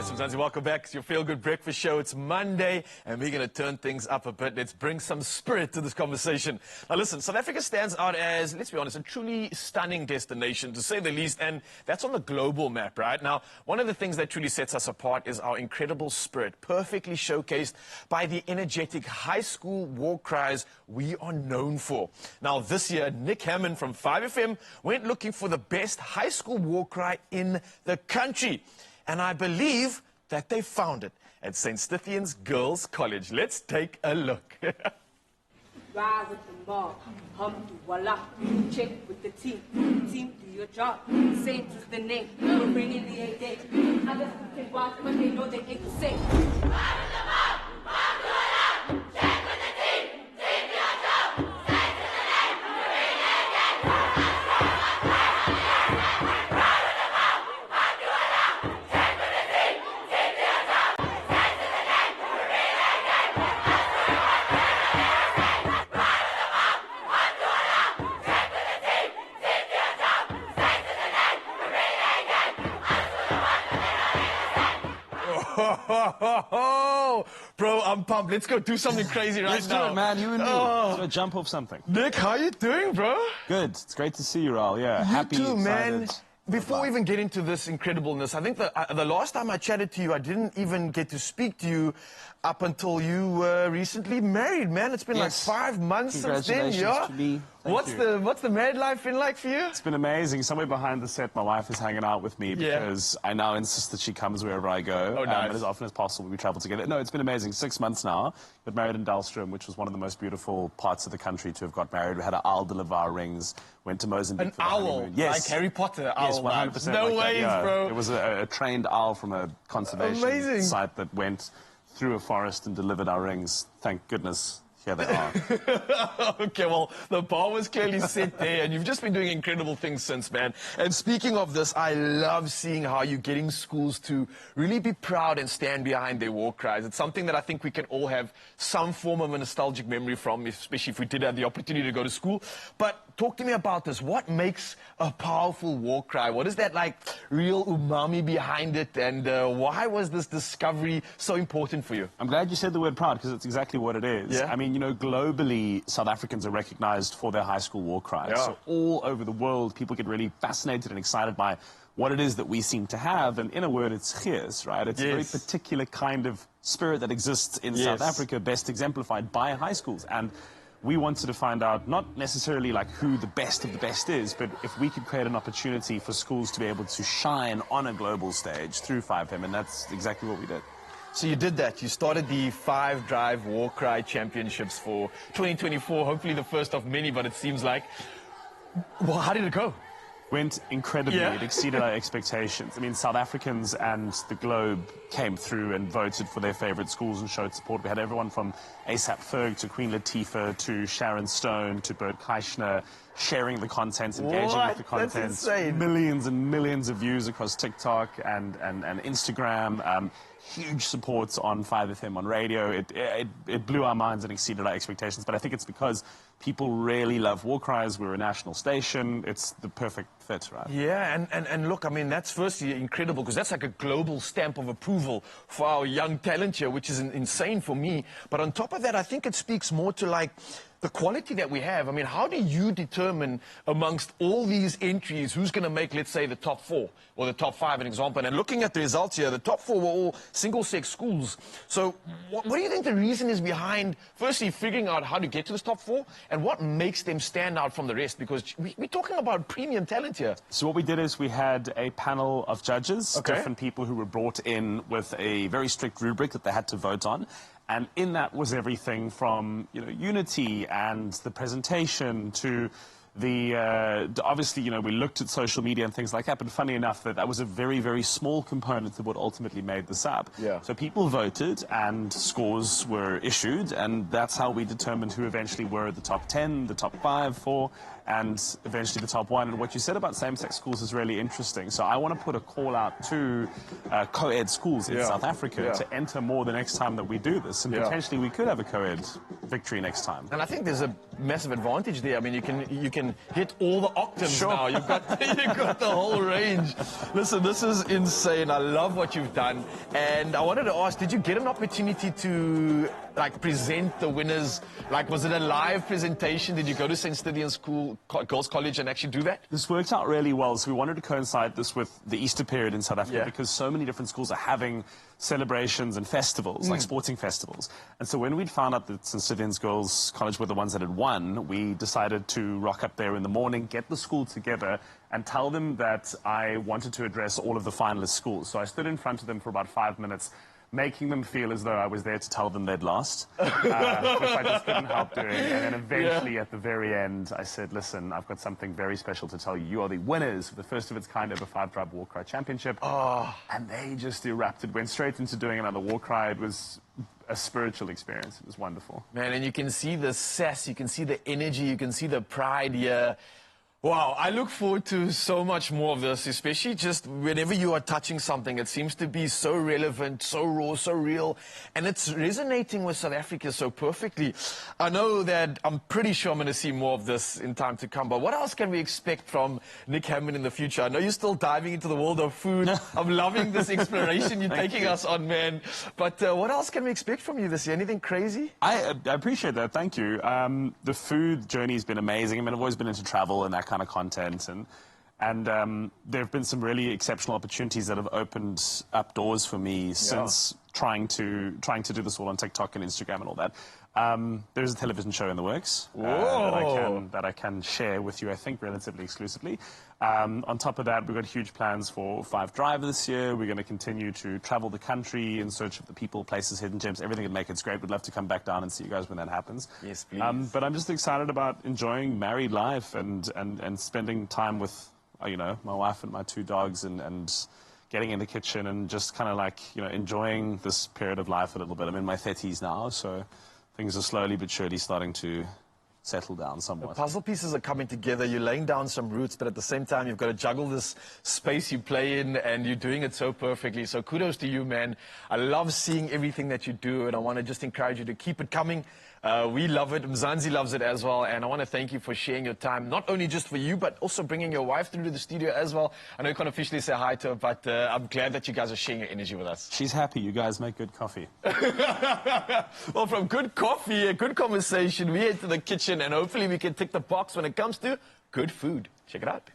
Yes, Mzansi, welcome back. It's your Feel Good Breakfast Show. It's Monday, and we're going to turn things up a bit. Let's bring some spirit to this conversation. Now, listen, South Africa stands out as, let's be honest, a truly stunning destination, to say the least, and that's on the global map, right? Now, one of the things that truly sets us apart is our incredible spirit, perfectly showcased by the energetic high school war cries we are known for. Now, this year, Nick Hamman from 5FM went looking for the best high school war cry in the country. And I believe that they found it at St. Stithian's Girls College. Let's take a look. Ride with the mob, hum do voila, check with the team do your job, same is the name, we're bringing the 8 day. Others can watch, but they know they ain't the same. Ride with the mob, hum do voila, check with the team do your job, same is the name, we're bringing the 8 day. Ride with the mob, hum do voila, check with the team do your job, same is the name, we're bringing the 8 day. Bro, I'm pumped. Let's go do something crazy right now. Let's do it, man. You and me. Let's go jump off something. Nick, how you doing, bro? Good. It's great to see you, Raul. Yeah, You happy, too, man. excited. Before we even get into this incredibleness, I think the last time I chatted to you, I didn't even get to speak to you up until you were recently married, man. It's been Yes. like 5 months since then, Congratulations yeah? to me. Thank you. What's the married life been like for you? It's been amazing. Somewhere behind the set, my wife is hanging out with me Yeah. because I now insist that she comes wherever I go. Oh, nice. And as often as possible, we travel together. No, it's been amazing. 6 months now. Got married in Dalstrom, which was one of the most beautiful parts of the country to have got married. We had an owl deliver our rings. Went to Mozambique An for the owl, honeymoon. Yes. like Harry Potter owl. Yes, 100%. No like that, ways, yeah. bro. It was a trained owl from a conservation Amazing. site that went through a forest and delivered our rings. Thank goodness. Here they are. Okay, well, the bar was clearly set there, and you've just been doing incredible things since, man. And speaking of this, I love seeing how you're getting schools to really be proud and stand behind their war cries. It's something that I think we can all have some form of a nostalgic memory from, especially if we did have the opportunity to go to school. But talk to me about this. What makes a powerful war cry? What is that, like, real umami behind it? And why was this discovery so important for you? I'm glad you said the word proud, because it's exactly what it is. Yeah. I mean, you know, globally, South Africans are recognized for their high school war cries. Yeah. So all over the world, people get really fascinated and excited by what it is that we seem to have. And in a word, it's gees, right? It's a very Yes. particular kind of spirit that exists in Yes. South Africa, best exemplified by high schools. And we wanted to find out not necessarily like who the best of the best is, but if we could create an opportunity for schools to be able to shine on a global stage through 5FM, and that's exactly what we did. So you did that. You started the 5 Drive War Cry Championships for 2024, hopefully the first of many, but it seems like. Well, how did it go? Went incredibly. Yeah. It exceeded our expectations. I mean, South Africans and the globe came through and voted for their favorite schools and showed support. We had everyone from ASAP Ferg to Queen Latifah to Sharon Stone to Bert Keichner sharing the content, engaging What? with the content. That's insane. Millions and millions of views across TikTok and Instagram. Huge support on 5FM on radio. It blew our minds and exceeded our expectations. But I think it's because people really love war cries. We're a national station. It's the perfect fit, right? Yeah, and look, I mean, that's firstly incredible, because that's like a global stamp of approval for our young talent here, which is insane for me. But on top of that, I think it speaks more to, like, the quality that we have. I mean, how do you determine amongst all these entries who's going to make, let's say, the top 4 or the top 5, an example? And looking at the results here, the top 4 were all single-sex schools. So what do you think the reason is behind, firstly, figuring out how to get to this top 4, and what makes them stand out from the rest? Because we're talking about premium talent here. So what we did is we had a panel of judges, Okay. different people who were brought in with a very strict rubric that they had to vote on. And in that was everything from, you know, unity and the presentation to the, obviously, you know, we looked at social media and things like that, but funny enough, that was a very, very small component of what ultimately made this up. Yeah. So people voted and scores were issued, and that's how we determined who eventually were the top 10, the top 5 for and eventually the top one. And what you said about same-sex schools is really interesting. So I want to put a call out to co-ed schools in South Africa to enter more the next time that we do this. And potentially we could have a co-ed victory next time. And I think there's a massive advantage there. I mean, you can hit all the octaves now. You've got the whole range. Listen, this is insane. I love what you've done. And I wanted to ask, did you get an opportunity to present the winners? Was it a live presentation? Did you go to St. Stithian School, Girls College, and actually do that? This worked out really well. So we wanted to coincide this with the Easter period in South Africa because so many different schools are having celebrations and festivals, like sporting festivals. And so when we'd found out that St. Stithian's Girls College were the ones that had won, we decided to rock up there in the morning, get the school together, and tell them that I wanted to address all of the finalist schools. So I stood in front of them for about 5 minutes, making them feel as though I was there to tell them they'd lost, which I just couldn't help doing. And then eventually, at the very end, I said, listen, I've got something very special to tell you. You are the winners of the first of its kind ever 5-drive war cry championship. And they just erupted, went straight into doing another war cry. It was a spiritual experience. It was wonderful. Man, and you can see the sass, you can see the energy, you can see the pride here. Wow, I look forward to so much more of this, especially just whenever you are touching something. It seems to be so relevant, so raw, so real, and it's resonating with South Africa so perfectly. I know that I'm pretty sure I'm going to see more of this in time to come, but what else can we expect from Nick Hamman in the future? I know you're still diving into the world of food. I'm loving this exploration you're taking us on, man. But what else can we expect from you this year? Anything crazy? I appreciate that. Thank you. The food journey has been amazing. I mean, I've always been into travel and that kind of content, and there have been some really exceptional opportunities that have opened up doors for me since trying to do this all on TikTok and Instagram and all that. There's a television show in the works that I can share with you, I think, relatively exclusively. On top of that, we've got huge plans for 5-Drive this year. We're going to continue to travel the country in search of the people, places, hidden gems, everything that make it great. We'd love to come back down and see you guys when that happens. Yes, please. But I'm just excited about enjoying married life and spending time with, my wife and my 2 dogs and getting in the kitchen and just kind of enjoying this period of life a little bit. I'm in my 30s now, so things are slowly but surely starting to settle down somewhat. The puzzle pieces are coming together. You're laying down some roots, but at the same time, you've got to juggle this space you play in, and you're doing it so perfectly. So kudos to you, man. I love seeing everything that you do, and I want to just encourage you to keep it coming. We love it. Mzansi loves it as well. And I want to thank you for sharing your time, not only just for you, but also bringing your wife through to the studio as well. I know you can't officially say hi to her, but I'm glad that you guys are sharing your energy with us. She's happy. You guys make good coffee. Well, from good coffee, a good conversation, we head to the kitchen, and hopefully we can tick the box when it comes to good food. Check it out.